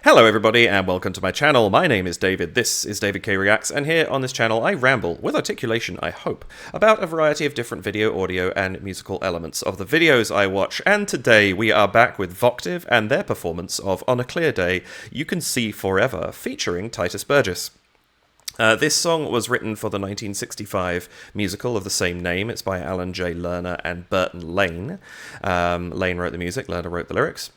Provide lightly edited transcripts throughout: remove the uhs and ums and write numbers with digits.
Hello everybody and welcome to my channel. My name is David, this is David K Reacts, and here on this channel I ramble, with articulation I hope, about a variety of different video, audio and musical elements of the videos I watch, and today we are back with Voctave and their performance of On a Clear Day, You Can See Forever, featuring Tituss Burgess. This song was written for the 1965 musical of the same name. It's by Alan J. Lerner and Burton Lane. Lane wrote the music, Lerner wrote the lyrics.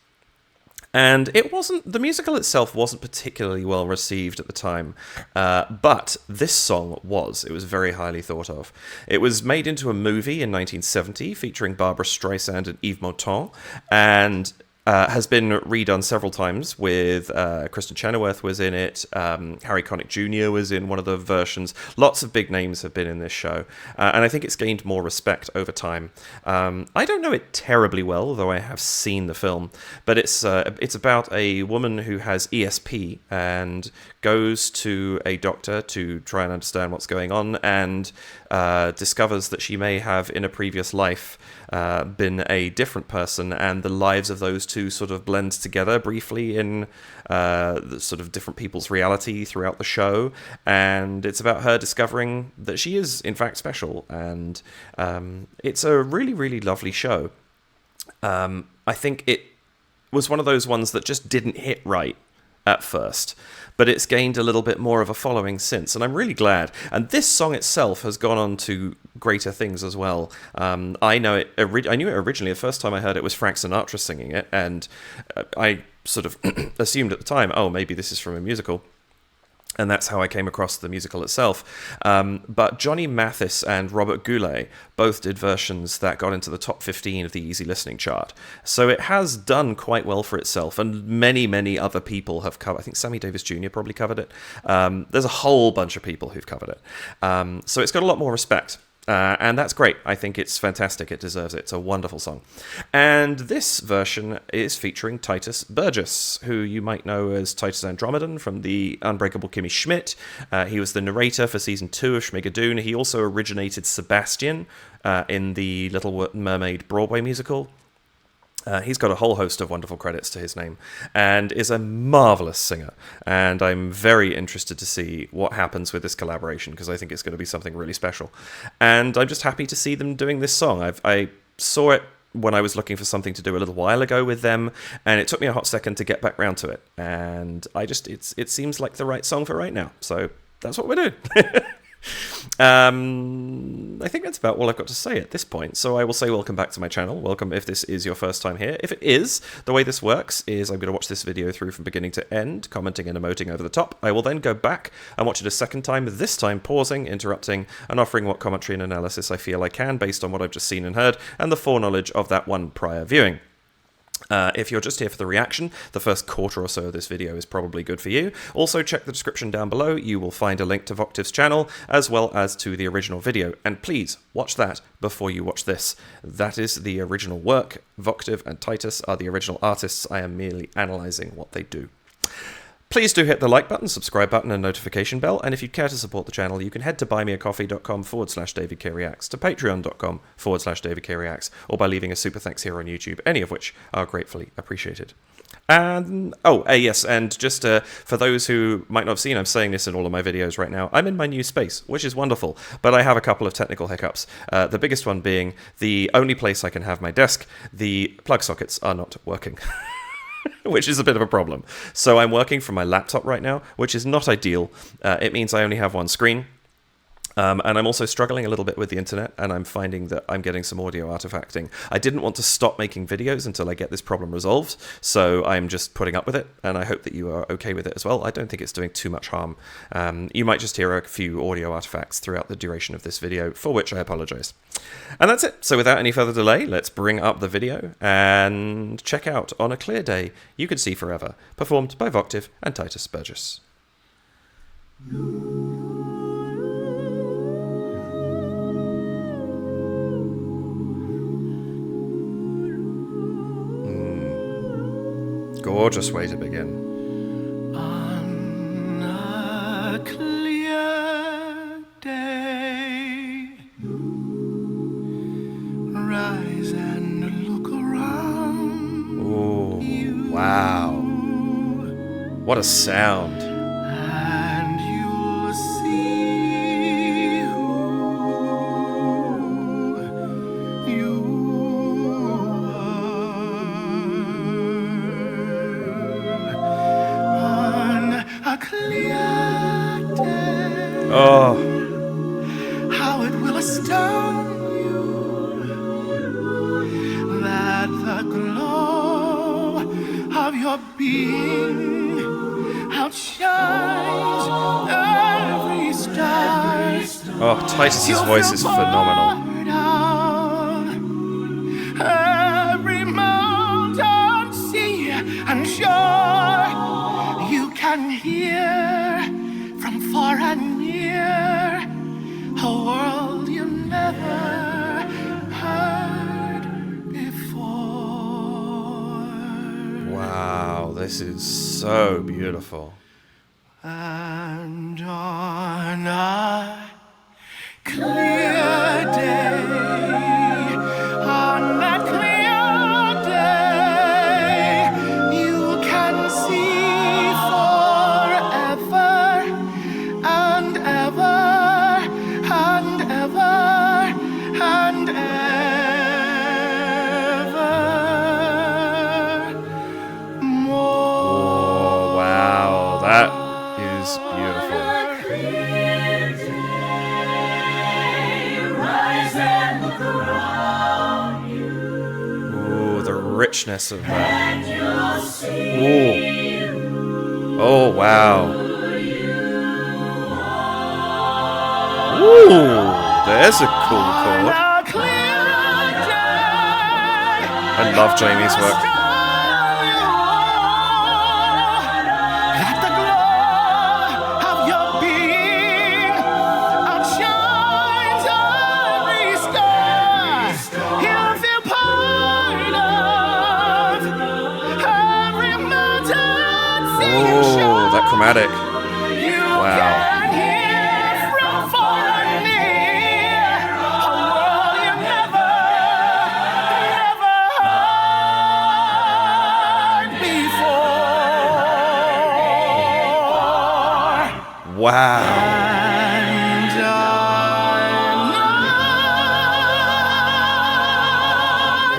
And the musical itself wasn't particularly well received at the time, but this song was. It was very highly thought of. It was made into a movie in 1970 featuring Barbra Streisand and Yves Montand, and has been redone several times with Kristen Chenoweth was in it, Harry Connick Jr. was in one of the versions. Lots of big names have been in this show, and I think it's gained more respect over time. I don't know it terribly well, though I have seen the film, but it's about a woman who has ESP and goes to a doctor to try and understand what's going on, and discovers that she may have, in a previous life, been a different person, and the lives of those two sort of blend together briefly in the sort of different people's reality throughout the show, and it's about her discovering that she is in fact special, and it's a really, really lovely show. I think it was one of those ones that just didn't hit right at first, but it's gained a little bit more of a following since, and I'm really glad. And this song itself has gone on to greater things as well. I knew it originally. The first time I heard it was Frank Sinatra singing it, and I sort of assumed at the time, oh, maybe this is from a musical. And that's how I came across the musical itself. But Johnny Mathis and Robert Goulet both did versions that got into the top 15 of the Easy Listening chart. So it has done quite well for itself, and many, many other people have covered. I think Sammy Davis Jr. probably covered it. There's a whole bunch of people who've covered it. So it's got a lot more respect. And that's great. I think it's fantastic. It deserves it. It's a wonderful song. And this version is featuring Tituss Burgess, who you might know as Titus Andromedon from the Unbreakable Kimmy Schmidt. He was the narrator for Season 2 of Schmigadoon. He also originated Sebastian in the Little Mermaid Broadway musical. He's got a whole host of wonderful credits to his name and is a marvellous singer. And I'm very interested to see what happens with this collaboration, because I think it's going to be something really special. And I'm just happy to see them doing this song. I saw it when I was looking for something to do a little while ago with them, and it took me a hot second to get back round to it. And it seems like the right song for right now. So that's what we're doing. I think that's about all I've got to say at this point, so I will say welcome back to my channel. Welcome if this is your first time here. If it is, the way this works is I'm going to watch this video through from beginning to end, commenting and emoting over the top. I will then go back and watch it a second time, this time pausing, interrupting, and offering what commentary and analysis I feel I can based on what I've just seen and heard, and the foreknowledge of that one prior viewing. If you're just here for the reaction, the first quarter or so of this video is probably good for you. Also, check the description down below. You will find a link to Voctave's channel, as well as to the original video. And please, watch that before you watch this. That is the original work. Voctave and Tituss are the original artists. I am merely analysing what they do. Please do hit the like button, subscribe button, and notification bell. And if you'd care to support the channel, you can head to buymeacoffee.com/DavidKReacts, to patreon.com/DavidKReacts, or by leaving a super thanks here on YouTube, any of which are gratefully appreciated. And, yes, and just for those who might not have seen, I'm saying this in all of my videos right now, I'm in my new space, which is wonderful, but I have a couple of technical hiccups. The biggest one being the only place I can have my desk, the plug sockets are not working. Which is a bit of a problem. So I'm working from my laptop right now, which is not ideal. It means I only have one screen. And I'm also struggling a little bit with the internet, and I'm finding that I'm getting some audio artifacting. I didn't want to stop making videos until I get this problem resolved, so I'm just putting up with it, and I hope that you are okay with it as well. I don't think it's doing too much harm. You might just hear a few audio artifacts throughout the duration of this video, for which I apologize. And that's it. So without any further delay, let's bring up the video and check out On a Clear Day, You Can See Forever, performed by Voctave and Tituss Burgess. Gorgeous way to begin. On a clear day, rise and look around. Oh, wow. What a sound. and you'll see who you are on a clear day. Oh, How it will astound you that the glow of your being outshines every star. oh, Tituss's voice is phenomenal. Every mountain, sea, and shore, you can hear from far and near a world you never heard before. Wow, this is so beautiful. And on a clear day, on that clear day, you can see forever and ever and ever and ever more. Oh, wow, that is beautiful. Ooh, the richness of that. Ooh. Oh, wow. Ooh, there's a cool chord. I love Jamey's work. Let the glow of your being outshines every star. You'll feel part of every mountain, sea, and Oh, shore. that chromatic. You Wow. can hear from far and near a world you never heard before. Wow. And on a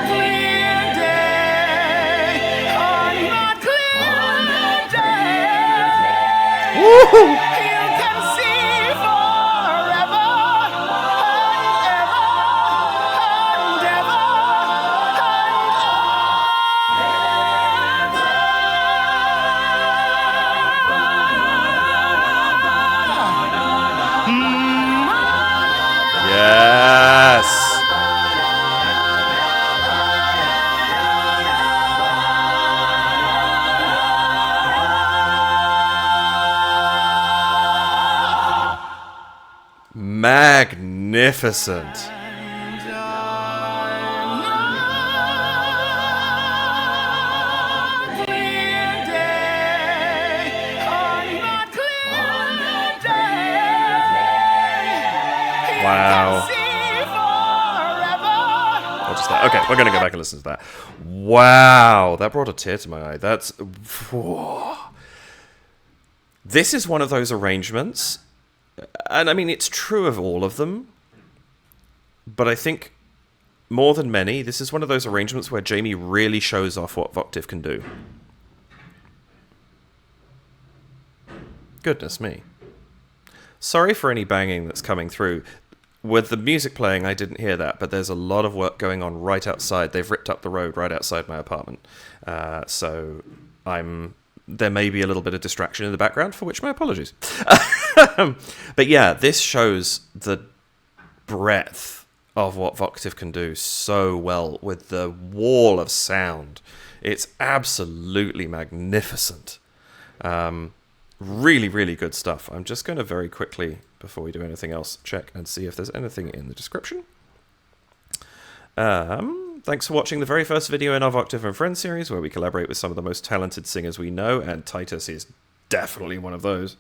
clear day, on a clear day, Woo! you can see forever and ever Yes. Magnificent. Wow. I'll just okay, we're gonna go back and listen to that. Wow, that brought a tear to my eye. That's whoa. This is one of those arrangements, and I mean it's true of all of them, but I think more than many, this is one of those arrangements where Jamey really shows off what Voctave can do. Goodness me. Sorry for any banging that's coming through. With the music playing, I didn't hear that, but there's a lot of work going on right outside. They've ripped up the road right outside my apartment. So there may be a little bit of distraction in the background, for which my apologies. But yeah, this shows the breadth of what Voctave can do so well with the wall of sound. It's absolutely magnificent. Really, really good stuff. I'm just going to very quickly, before we do anything else, check and see if there's anything in the description. Thanks for watching the very first video in our Voctave and Friends series, where we collaborate with some of the most talented singers we know, and Tituss is definitely one of those.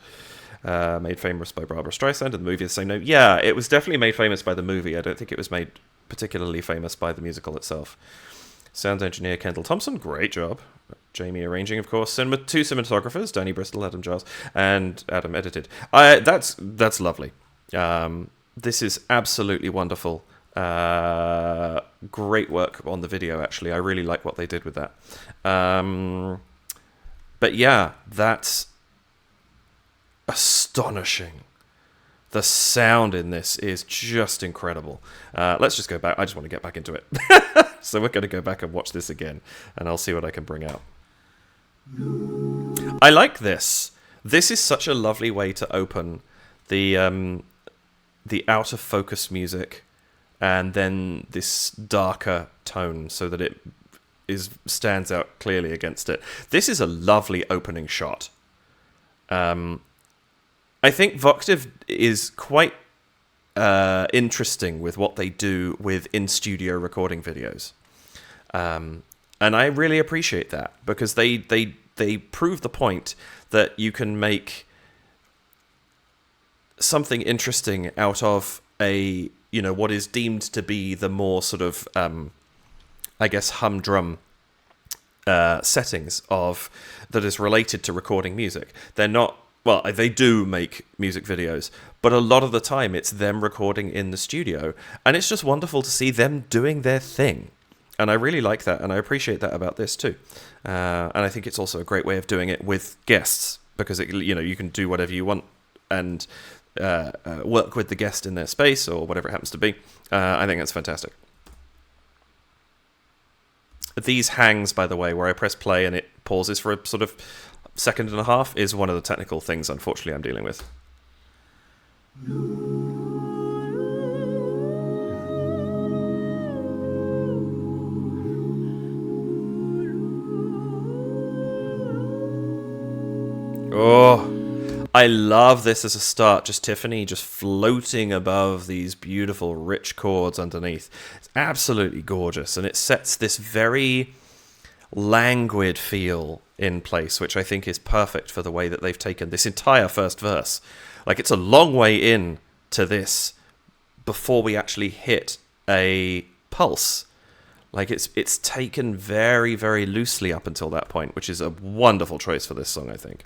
Made famous by Barbara Streisand in the movie of the same name. Yeah, it was definitely made famous by the movie. I don't think it was made particularly famous by the musical itself. Sound engineer Kendall Thompson, great job. Jamey arranging, of course. Two cinematographers, Danny Bristol, Adam Giles, and Adam edited. That's lovely. This is absolutely wonderful. Great work on the video, actually. I really like what they did with that. But yeah, that's astonishing. The sound in this is just incredible. Let's just go back. I just want to get back into it. So we're going to go back and watch this again, and I'll see what I can bring out. I like this. This is such a lovely way to open the out of focus music, and then this darker tone, so that it stands out clearly against it. This is a lovely opening shot. I think Voctave is quite interesting with what they do with in-studio recording videos. And I really appreciate that, because they prove the point that you can make something interesting out of what is deemed to be the more sort of, I guess, humdrum settings that is related to recording music. They're not, well, they do make music videos, but a lot of the time it's them recording in the studio, and it's just wonderful to see them doing their thing. And I really like that, and I appreciate that about this too. And I think it's also a great way of doing it with guests, because you can do whatever you want and work with the guest in their space or whatever it happens to be. I think that's fantastic. These hangs, by the way, where I press play and it pauses for a sort of second and a half, is one of the technical things, unfortunately, I'm dealing with. Oh, I love this as a start. Just Tiffany just floating above these beautiful, rich chords underneath. It's absolutely gorgeous, and it sets this very languid feel in place, which I think is perfect for the way that they've taken this entire first verse. Like, it's a long way in to this before we actually hit a pulse. Like, it's taken very, very loosely up until that point, which is a wonderful choice for this song, I think.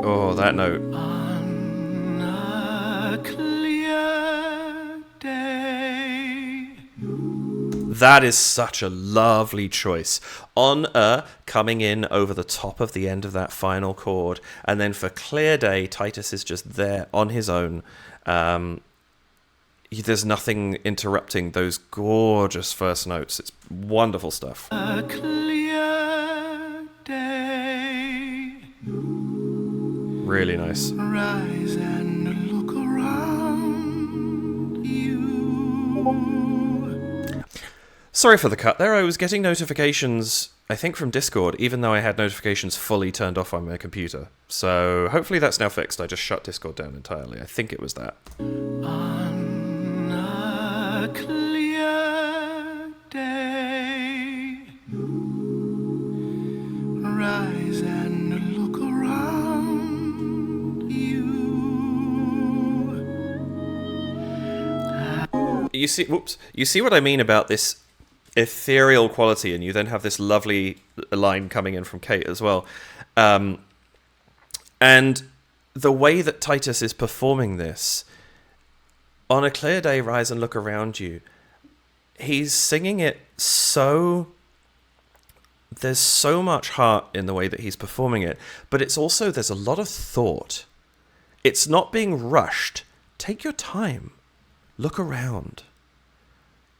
Oh, that note. On a clear day. That is such a lovely choice. On a coming in over the top of the end of that final chord, and then for clear day, Tituss is just there on his own. There's nothing interrupting those gorgeous first notes. It's wonderful stuff. A clear day. Really nice. Rise and look around you. Sorry for the cut there. I was getting notifications, I think, from Discord, even though I had notifications fully turned off on my computer. So hopefully that's now fixed. I just shut Discord down entirely. I think it was that. On a clear day. Rise and look around you. You see, whoops. You see what I mean about this ethereal quality, and you then have this lovely line coming in from Kate as well. And the way that Tituss is performing this, on a clear day, rise and look around you, he's singing it so... There's so much heart in the way that he's performing it, but it's also, there's a lot of thought. It's not being rushed. Take your time. Look around.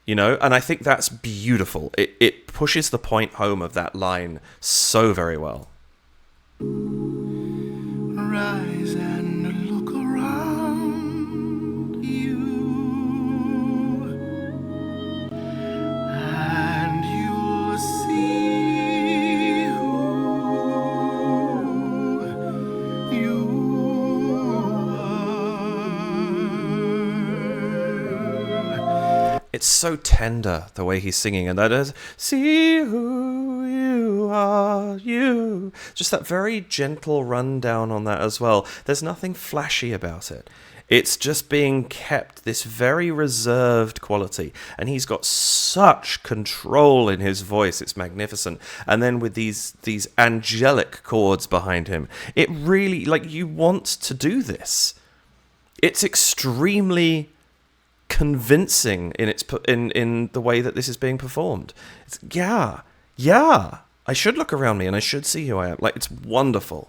And I think that's beautiful. It pushes the point home of that line so very well. Rise and look around you, and you'll see who you are. It's so tender, the way he's singing, and that is, see who you are, you. Just that very gentle rundown on that as well. There's nothing flashy about it. It's just being kept this very reserved quality, and he's got such control in his voice. It's magnificent. And then with these angelic chords behind him, it really, like, you want to do this. It's extremely convincing in its in the way that this is being performed. It's, yeah. I should look around me and I should see who I am. Like, it's wonderful.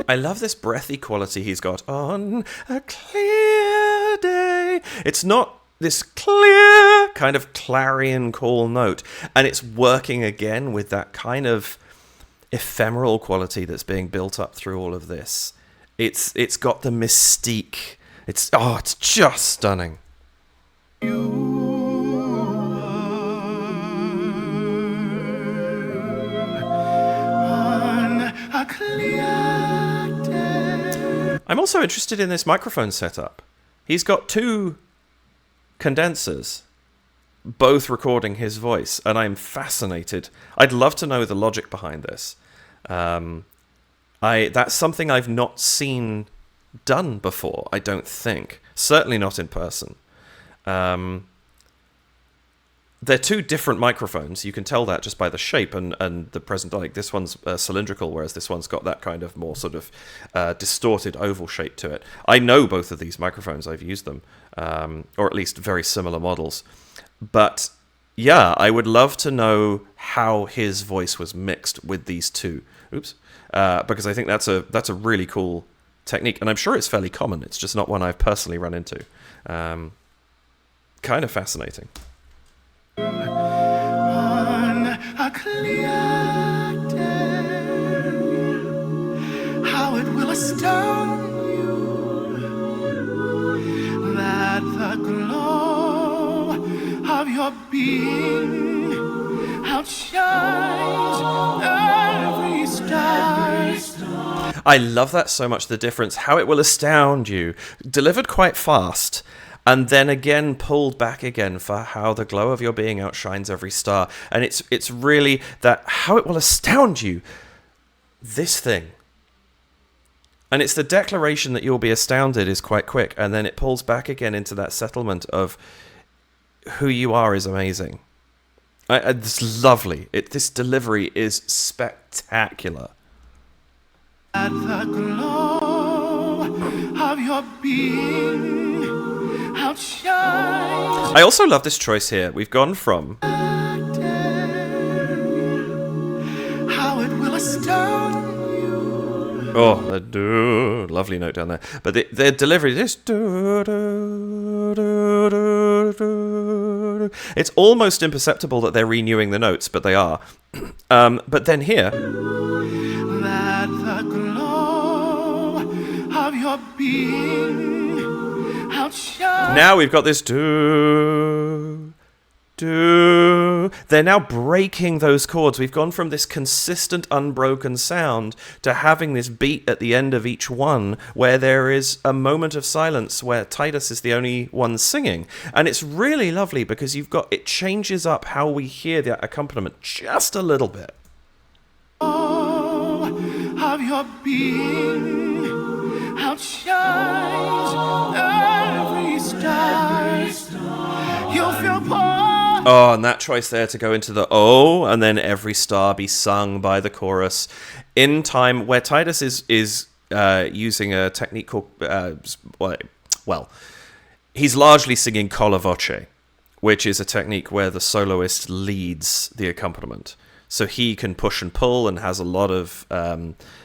I love this breathy quality he's got. On a clear day. It's not this clear kind of clarion call note. And it's working again with that kind of ephemeral quality that's being built up through all of this. It's got the mystique. It's just stunning. I'm also interested in this microphone setup. He's got 2 condensers, both recording his voice, and I'm fascinated. I'd love to know the logic behind this. That's something I've not seen done before, I don't think. Certainly not in person. They're 2 different microphones. You can tell that just by the shape and the present. Like, this one's cylindrical, whereas this one's got that kind of more sort of distorted oval shape to it. I know both of these microphones. I've used them, or at least very similar models. But yeah, I would love to know how his voice was mixed with these 2. Because I think that's a really cool technique, and I'm sure it's fairly common. It's just not one I've personally run into. Kind of fascinating. On a clear day, how it will astound you that the glow of your being outshines every star. I love that so much, the difference. How it will astound you. Delivered quite fast. And then again pulled back again for how the glow of your being outshines every star. And it's really that how it will astound you, this thing. And it's the declaration that you'll be astounded is quite quick. And then it pulls back again into that settlement of who you are is amazing. It's lovely. This delivery is spectacular. At the glow of your being. I also love this choice here. We've gone from how it will astound you. the lovely note down there. But their delivery is it's almost imperceptible that they're renewing the notes, but they are. But then here, that the glow of your being. Now we've got this do. They're now breaking those chords. We've gone from this consistent, unbroken sound to having this beat at the end of each one where there is a moment of silence where Tituss is the only one singing. And it's really lovely because it changes up how we hear that accompaniment just a little bit. Of your being outshines every star. You'll feel and that choice there to go into the and then every star be sung by the chorus in time, where Tituss is using a technique called he's largely singing con la voce, which is a technique where the soloist leads the accompaniment. So he can push and pull and has a lot of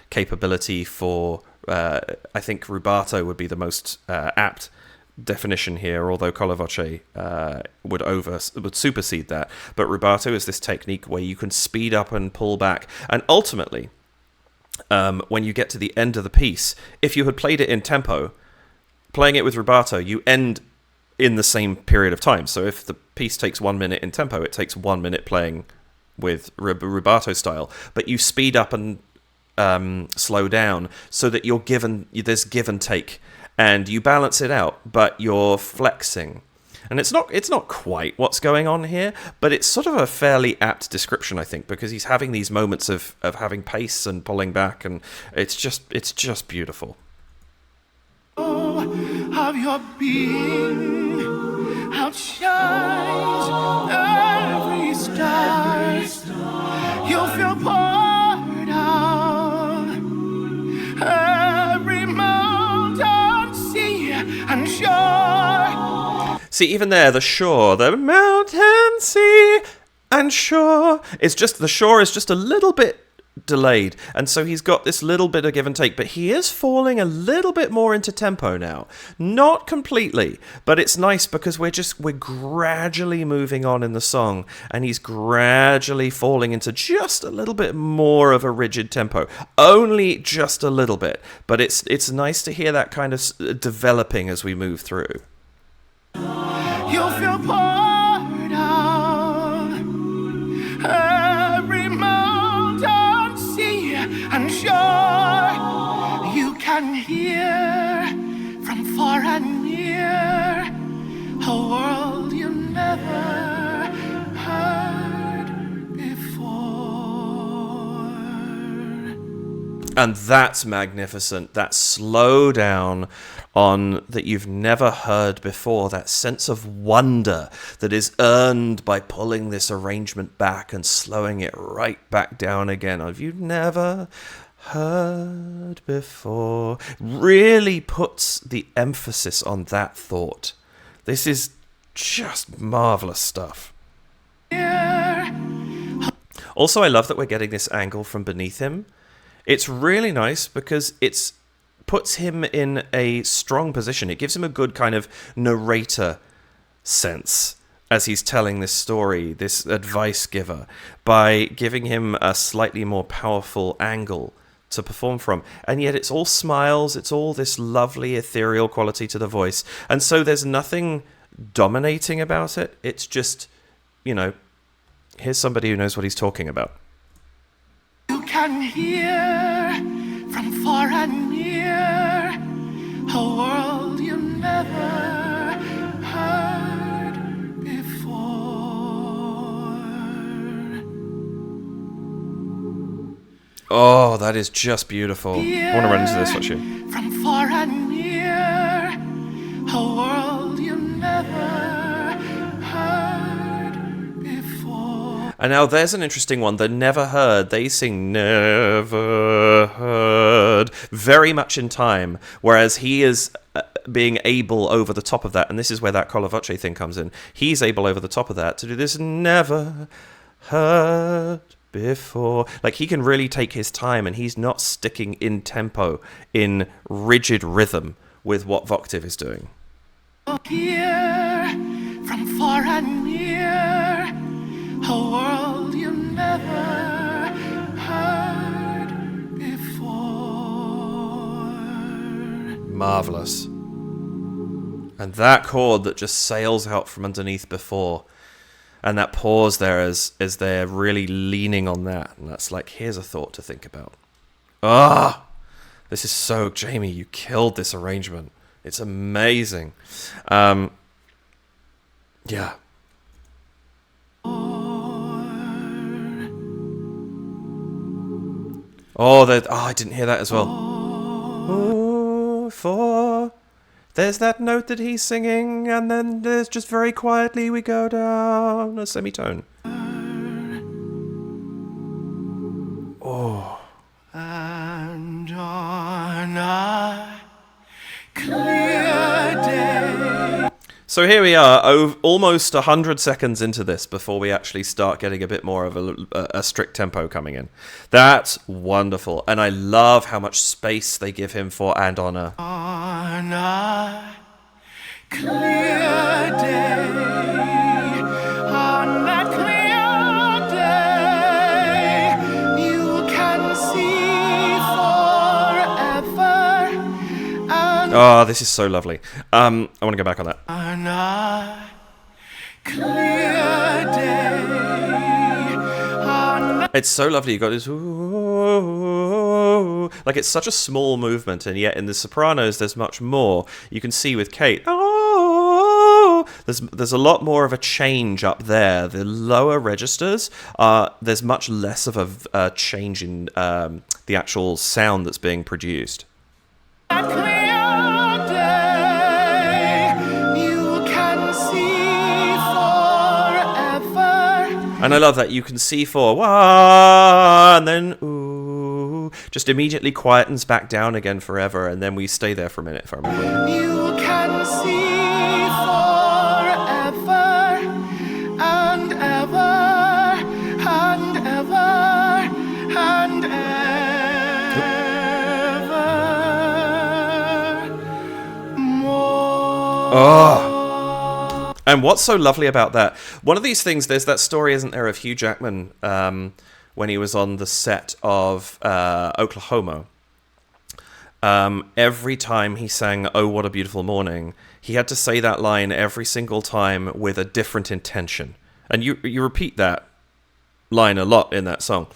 capability for, I think rubato would be the most apt definition here, although con la voce would supersede that. But rubato is this technique where you can speed up and pull back. And ultimately, when you get to the end of the piece, if you had played it in tempo, playing it with rubato, you end in the same period of time. So if the piece takes 1 minute in tempo, it takes 1 minute playing with rubato style, but you speed up and slow down so that there's give and take, and you balance it out, but you're flexing. And it's not quite what's going on here, but it's sort of a fairly apt description, I think, because he's having these moments of having pace and pulling back, and it's just beautiful. Of your being outshines every star. You'll feel part of every mountain, sea, and shore. See, even there, the mountain, sea, and shore the shore is just a little bit delayed, and so he's got this little bit of give and take, but he is falling a little bit more into tempo now. Not completely, but it's nice because we're gradually moving on in the song, and he's gradually falling into just a little bit more of a rigid tempo. Only just a little bit, but it's nice to hear that kind of developing as we move through. You'll feel part of every mountain, sea, and shore. You can hear from far and near a world you never heard before. And that's magnificent. That slow down on that you've never heard before, that sense of wonder that is earned by pulling this arrangement back and slowing it right back down again. Have you never heard before? Really puts the emphasis on that thought. This is just marvelous stuff. Also, I love that we're getting this angle from beneath him. It's really nice because it's puts him in a strong position. It gives him a good kind of narrator sense as he's telling this story, this advice giver, by giving him a slightly more powerful angle to perform from. And yet it's all smiles, it's all this lovely ethereal quality to the voice. And so there's nothing dominating about it. It's just, here's somebody who knows what he's talking about. You can hear from far and near a world you never heard before. Oh, that is just beautiful. I want to run into this, actually. From far and near a world you never heard before. And now there's an interesting one. The never heard. They sing never heard very much in time, whereas he is being able over the top of that, and this is where that collo voce thing comes in. He's able over the top of that to do this never heard before. Like, he can really take his time, and he's not sticking in tempo, in rigid rhythm with what Voctave is doing. Here from far and near a world you never heard before. Marvelous. And that chord that just sails out from underneath before, and that pause there as they're really leaning on that, and that's like, here's a thought to think about. This is so, Jamey, you killed this arrangement. It's amazing. Yeah. I didn't hear that as well. There's that note that he's singing, and then there's just very quietly we go down a semitone. Oh. And on a clear day. So here we are, almost 100 seconds into this before we actually start getting a bit more of a strict tempo coming in. That's wonderful, and I love how much space they give him for and on a clear day. On that clear day, you can see forever. And Oh, this is so lovely. I want to go back on that. On a clear day. It's so lovely. You got this, ooh, like it's such a small movement, and yet in the sopranos there's much more. You can see with Kate, oh, there's a lot more of a change up there. The lower registers, there's much less of a change in the actual sound that's being produced. A clear day, you can see forever. And I love that you can see for wah, and then ooh, just immediately quietens back down again forever, and then we stay there for a minute if I remember. You can see forever and ever and ever and ever more. Oh. And what's so lovely about that? One of these things, there's that story, isn't there, of Hugh Jackman when he was on the set of Oklahoma. Every time he sang "Oh, What a Beautiful Morning," he had to say that line every single time with a different intention. And you repeat that line a lot in that song.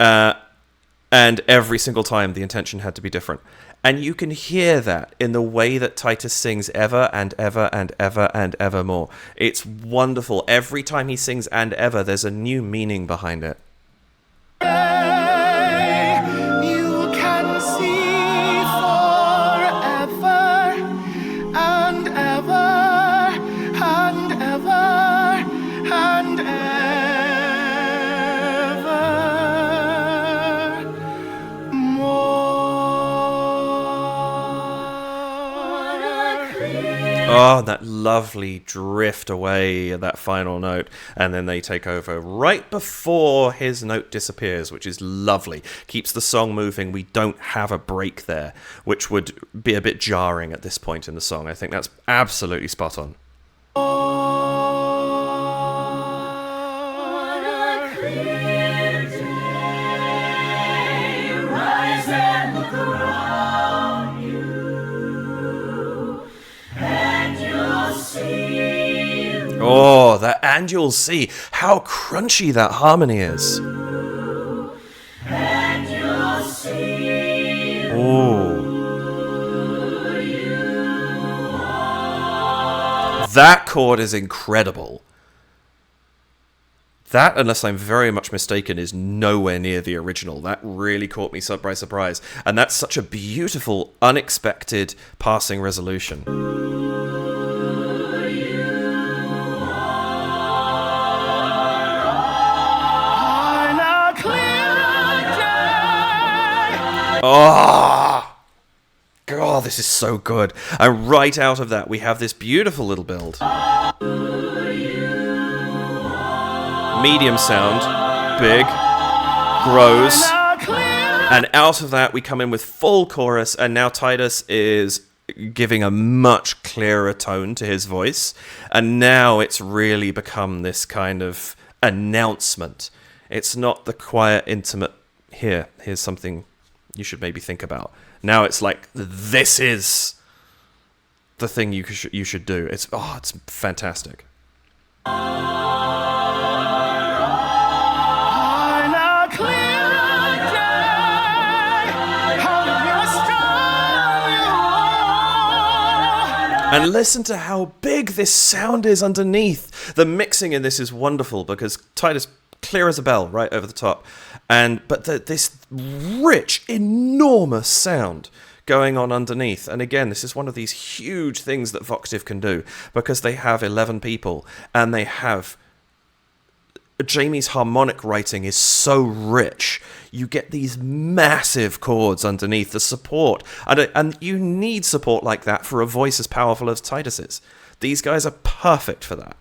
And every single time the intention had to be different. And you can hear that in the way that Tituss sings ever and ever and ever and ever more. It's wonderful. Every time he sings "and ever," there's a new meaning behind it. You can see forever and ever and ever and ever more. Oh, that lovely drift away at that final note, and then they take over right before his note disappears, which is lovely. Keeps the song moving. We don't have a break there, which would be a bit jarring at this point in the song. I think that's absolutely spot on. Oh, that "and you'll see" how crunchy that harmony is. And you'll see Oh. That chord is incredible. That, unless I'm very much mistaken, is nowhere near the original. That really caught me by surprise. And that's such a beautiful, unexpected passing resolution. Oh, God, this is so good. And right out of that, we have this beautiful little build. Medium sound, big, grows, and out of that, we come in with full chorus, and now Tituss is giving a much clearer tone to his voice, and now it's really become this kind of announcement. It's not the quiet, intimate, here's something you should maybe think about. Now it's like, this is the thing you should do. It's fantastic. And listen to how big this sound is underneath. The mixing in this is wonderful because Tituss clear as a bell right over the top, but this rich, enormous sound going on underneath. And again, this is one of these huge things that Voctave can do because they have 11 people and they have Jamey's harmonic writing is so rich. You get these massive chords underneath the support, and you need support like that for a voice as powerful as Tituss's. These guys are perfect for that.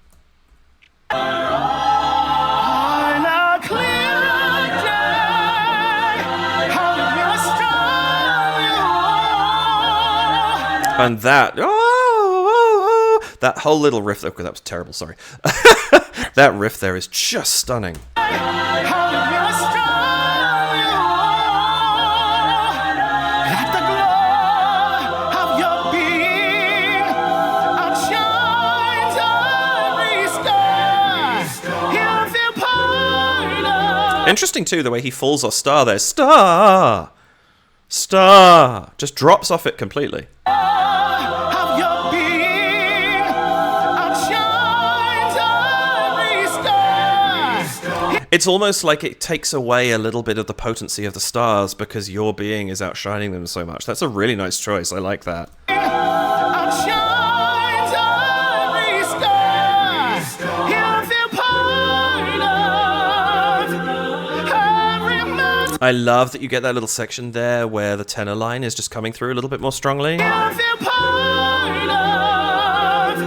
And that, that whole little riff, okay, that was terrible, sorry. That riff there is just stunning. Interesting too, the way he falls off star there. Star! Star! Just drops off it completely. Have your being outshines every star. It's almost like it takes away a little bit of the potency of the stars because your being is outshining them so much. That's a really nice choice. I like that. Outshines every star. He'll feel part of every mountain. I love that you get that little section there where the tenor line is just coming through a little bit more strongly. He'll feel part of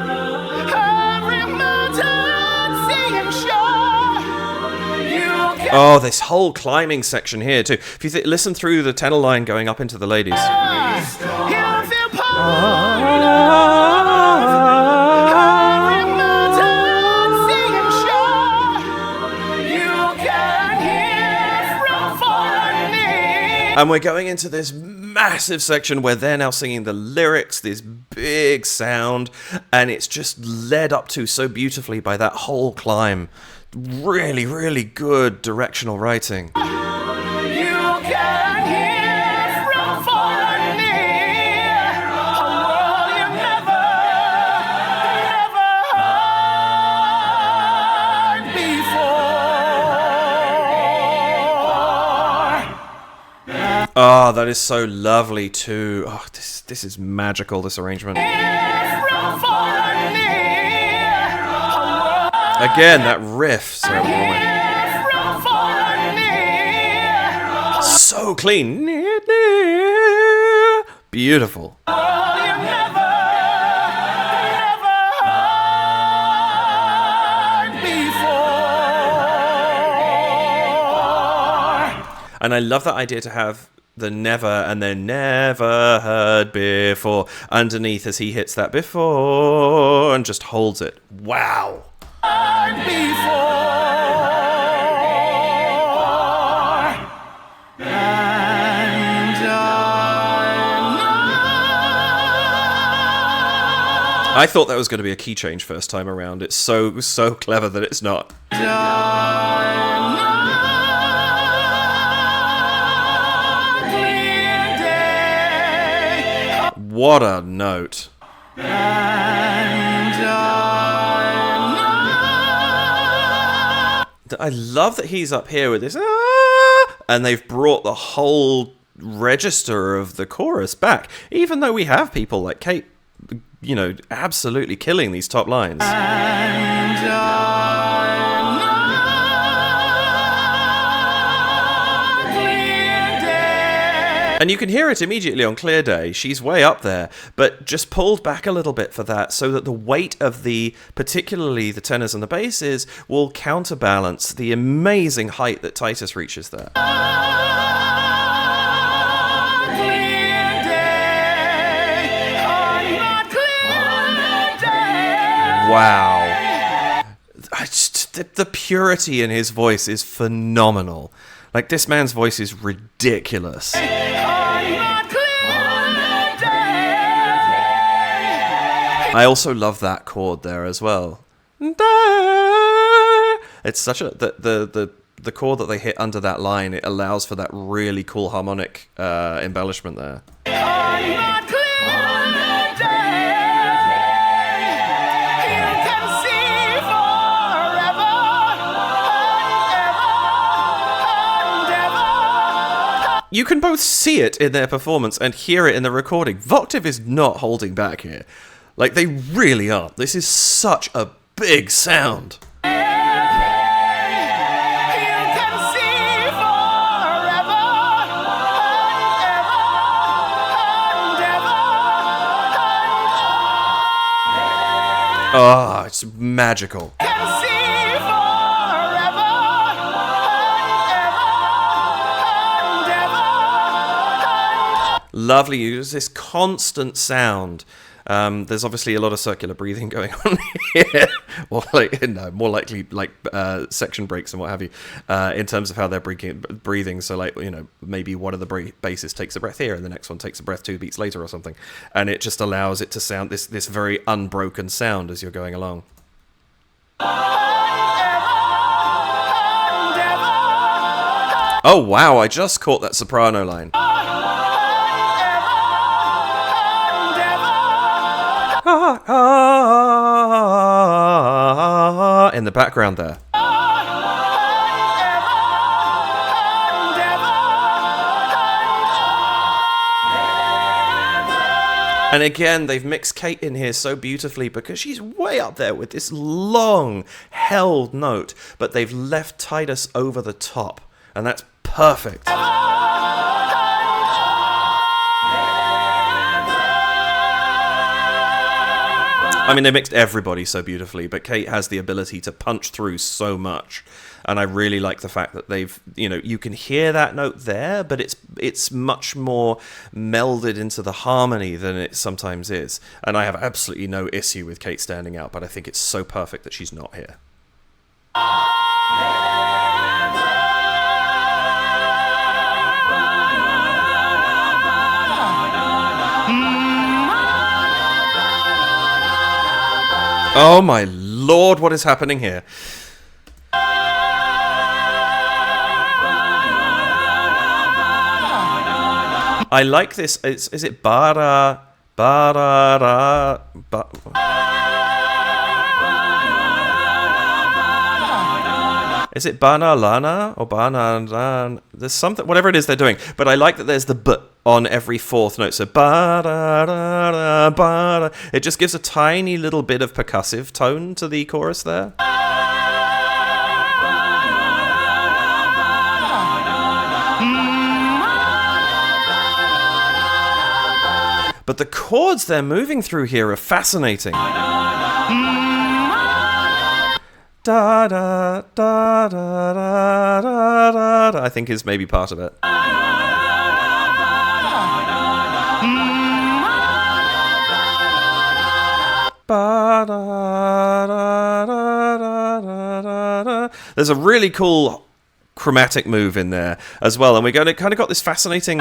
every mountain, sea and shore. You can Oh, this whole climbing section here too. If you listen through the tenor line going up into the ladies. he'll feel part of every mountain, sea and shore. You can hear from far and near. And we're going into this massive section where they're now singing the lyrics, this big sound, and it's just led up to so beautifully by that whole climb. Really, really good directional writing. You can hear from far and near. A world you never heard before. Oh, that is so lovely too. Oh, this is magical, this arrangement. From far and near. Again, that riff. Sorry, I'm wrong way. From far and near. So clean. Beautiful. A world you never heard before. And I love that idea to have the never and then never heard before underneath as he hits that before and just holds it. Wow. Heard before. And I thought that was going to be a key change first time around. It's so clever that it's not. What a note. I love that he's up here with this, and they've brought the whole register of the chorus back, even though we have people like Kate, you know, absolutely killing these top lines. And you can hear it immediately on Clear Day. She's way up there, but just pulled back a little bit for that so that the weight of particularly the tenors and the basses, will counterbalance the amazing height that Tituss reaches there. Wow. The purity in his voice is phenomenal. Like, this man's voice is ridiculous. I also love that chord there as well. It's such a the chord that they hit under that line. It allows for that really cool harmonic embellishment there. You can both see it in their performance and hear it in the recording. Voctave is not holding back here. Like, they really aren't. This is such a big sound. Oh, it's magical. Lovely use, this constant sound. There's obviously a lot of circular breathing going on here, or more likely like section breaks and what have you, in terms of how they're breathing. So, like, you know, maybe one of the basses takes a breath here, and the next one takes a breath 2 beats later or something, and it just allows it to sound this very unbroken sound as you're going along. Oh wow, I just caught that soprano line. In the background there. And again, they've mixed Kate in here so beautifully because she's way up there with this long, held note, but they've left Tituss over the top, and that's perfect. I mean, they mixed everybody so beautifully, but Kate has the ability to punch through so much. And I really like the fact that they've, you can hear that note there, but it's much more melded into the harmony than it sometimes is. And I have absolutely no issue with Kate standing out, but I think it's so perfect that she's not here. Oh my lord, what is happening here? I like this. Is it bara bara ba? Is it bana lana or bana? There's something, whatever it is they're doing. But I like that there's the b on every fourth note. So ba da da ba. It just gives a tiny little bit of percussive tone to the chorus there. But the chords they're moving through here are fascinating. Da da da da da da da, I think is maybe part of it. There's a really cool chromatic move in there as well, and we're going to kind of got this fascinating.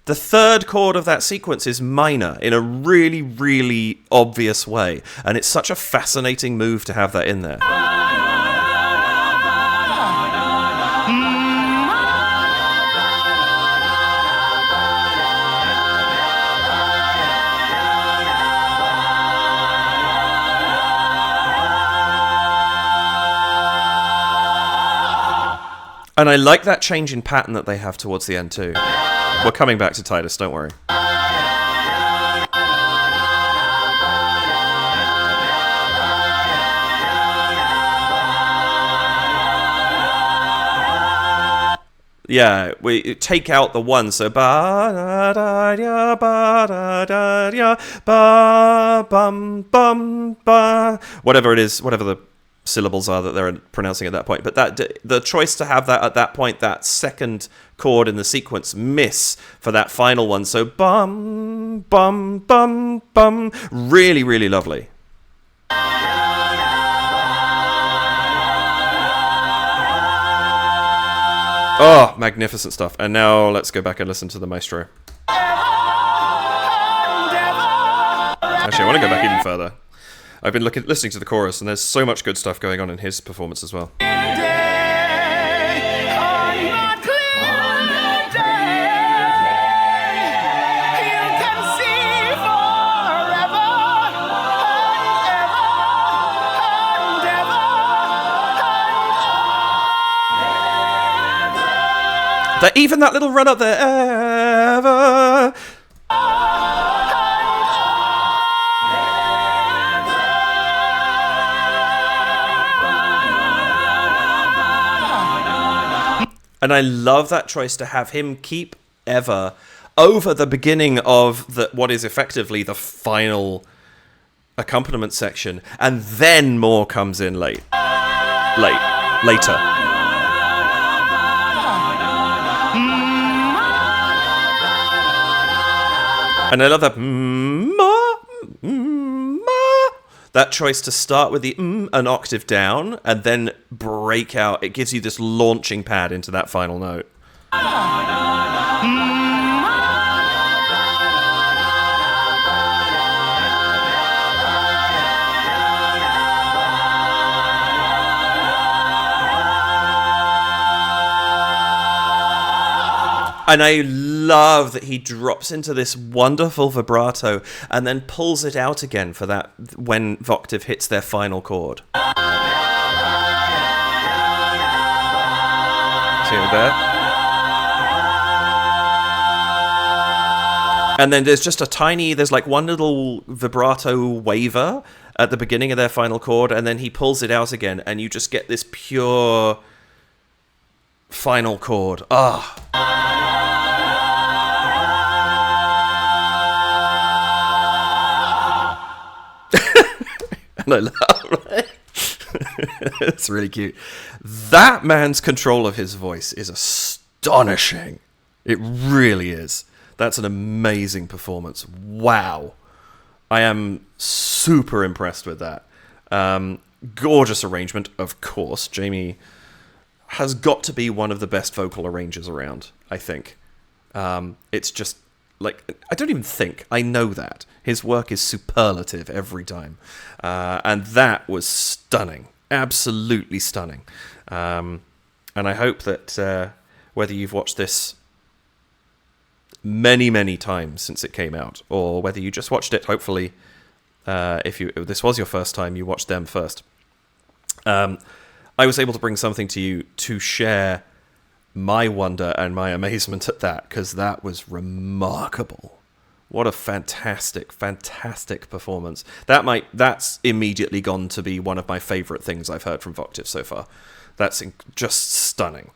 The third chord of that sequence is minor in a really, really obvious way, and it's such a fascinating move to have that in there. And I like that change in pattern that they have towards the end too. We're coming back to Tituss, don't worry. Yeah, we take out the one, so ba da da da ba da da da ba bum bum ba, whatever it is, whatever the syllables are that they're pronouncing at that point. But that the choice to have that at that point, that second chord in the sequence, miss for that final one. So bum bum bum bum, really, really lovely. Oh, magnificent stuff. And now let's go back and listen to the maestro. Actually, I want to go back even further. I've been listening to the chorus, and there's so much good stuff going on in his performance as well. Even that little run up there, ever. And I love that choice to have him keep ever over the beginning of what is effectively the final accompaniment section, and then more comes in later. And I love that that choice to start with the an octave down and then break out. It gives you this launching pad into that final note. And I love that he drops into this wonderful vibrato and then pulls it out again for that when Voctave hits their final chord. See it there? And then there's just there's like one little vibrato waver at the beginning of their final chord, and then he pulls it out again, and you just get this pure final chord. Ah. And I love it. It's really cute. That man's control of his voice is astonishing. It really is. That's an amazing performance. Wow. I am super impressed with that. Gorgeous arrangement, of course. Jamey has got to be one of the best vocal arrangers around, I think. It's just, like, I don't even think. I know that. His work is superlative every time. And that was stunning. Absolutely stunning. And I hope that whether you've watched this many, many times since it came out, or whether you just watched it, hopefully, if this was your first time, you watched them first. I was able to bring something to you to share my wonder and my amazement at that, because that was remarkable. What a fantastic, fantastic performance. That's immediately gone to be one of my favourite things I've heard from Voctave so far. That's just stunning.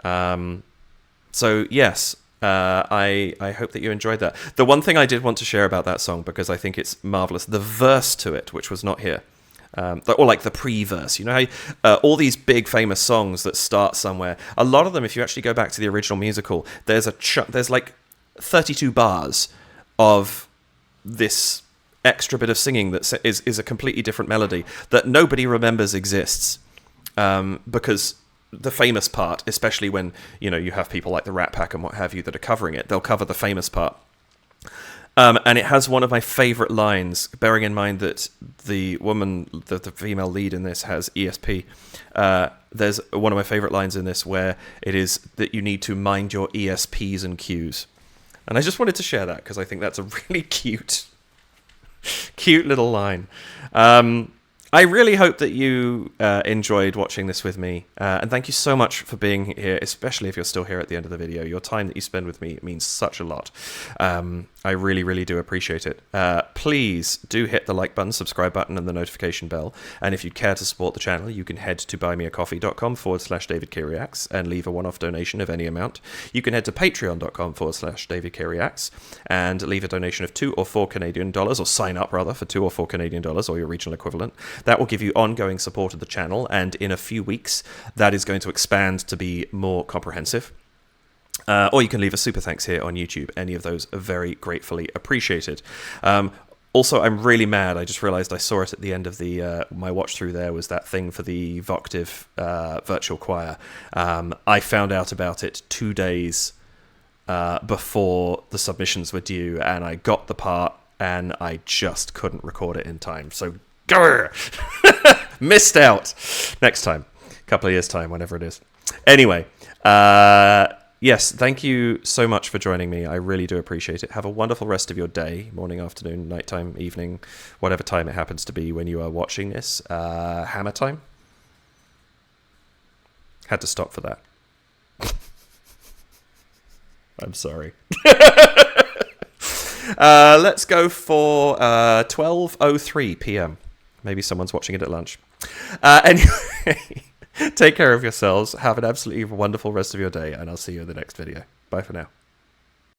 So, yes, I hope that you enjoyed that. The one thing I did want to share about that song, because I think it's marvellous, the verse to it, which was not here, or like the pre-verse. You know how all these big famous songs that start somewhere, a lot of them, if you actually go back to the original musical, there's like 32 bars of this extra bit of singing that is a completely different melody that nobody remembers exists, because the famous part, especially when you have people like the Rat Pack and what have you that are covering it, they'll cover the famous part. And it has one of my favourite lines, bearing in mind that the woman, the female lead in this, has ESP. There's one of my favourite lines in this where it is that you need to mind your ESPs and Qs. And I just wanted to share that because I think that's a really cute little line. I really hope that you enjoyed watching this with me, and thank you so much for being here, especially if you're still here at the end of the video. Your time that you spend with me means such a lot. I really, really do appreciate it. Please do hit the like button, subscribe button, and the notification bell. And if you care to support the channel, you can head to buymeacoffee.com/DavidKreacts and leave a one-off donation of any amount. You can head to patreon.com/DavidKreacts and leave a donation of $2 or $4 Canadian, or sign up rather for $2 or $4 Canadian, or your regional equivalent. That will give you ongoing support of the channel, and in a few weeks, that is going to expand to be more comprehensive. Or you can leave a super thanks here on YouTube. Any of those are very gratefully appreciated. Also, I'm really mad. I just realized I saw it at the end of my watch through. There was that thing for the Voctave virtual choir. I found out about it 2 days before the submissions were due, and I got the part, and I just couldn't record it in time. So, grr! Missed out. Next time. A couple of years' time, whenever it is. Anyway, yes, thank you so much for joining me. I really do appreciate it. Have a wonderful rest of your day, morning, afternoon, nighttime, evening, whatever time it happens to be when you are watching this. Hammer time. Had to stop for that. I'm sorry. Let's go for 12:03 p.m. Maybe someone's watching it at lunch. Anyway, take care of yourselves. Have an absolutely wonderful rest of your day, and I'll see you in the next video. Bye for now.